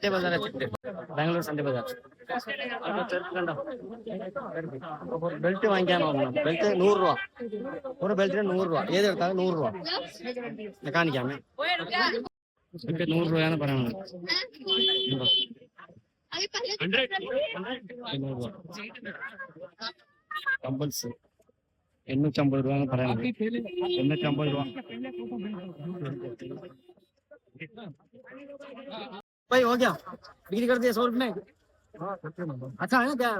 Bazar Bangalore Sunday Bazar കണ്ടോ belt വാങ്ങിക്കാൻ നോക്കണം ബെൽറ്റ് 100 രൂപ ഒരു ബെൽറ്റിന് 100 രൂപ ഏതെടുത്താലും 100 രൂപ കാണിക്കാമേ 100 രൂപയാണ് പറയുന്നത് കമ്പൽസ് 850 രൂപ പറയുന്നത് 850 രൂപ भाई हो गया बिक्री कर दिया 100 रुपये में अच्छा है ना क्या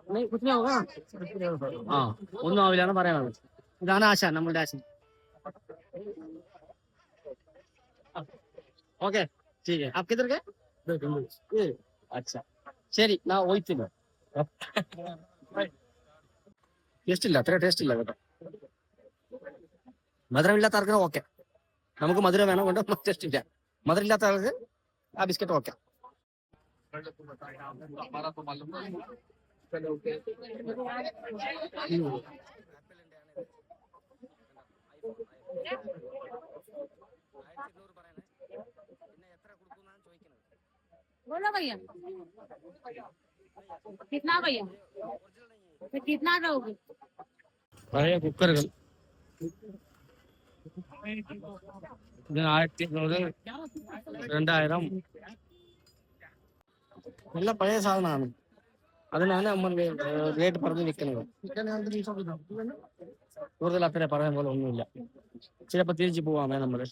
नहीं कुछ नहीं होगा हाँ ഒന്നും ആവില്ലാണ് പറയണത് ഇതാണ് ആശ നമ്മളുടെ ആശ ഓക്കെ ठीक है आप किधर गए अच्छा ശരി നാ പോയിട്ടില്ല ടേസ്റ്റ് ഇല്ല അത്ര ടേസ്റ്റ് ഇല്ല കേട്ടോ മധുരമില്ലാത്ത ആർക്കും ഓക്കെ നമുക്ക് മധുരം വേണം കൊണ്ട് ടേസ്റ്റ് ഇല്ല മധുരമില്ലാത്ത ആൾക്ക് ആ ബിസ്ക്കറ്റ് ഓക്കെ बोलो भैया कितना भैया कितना दोगे പഴയ കുക്കറുകൾ ഇതിന് 1500 2000 നല്ല പഴയ സാധനമാണ് അതിനാണ് നമ്മൾ റേറ്റ് പറഞ്ഞ് നിൽക്കുന്നത് കൂടുതൽ അത്ര പറയാൻ പോലെ ഒന്നുമില്ല ചിലപ്പോൾ തിരിച്ചു പോവാമേ നമ്മള്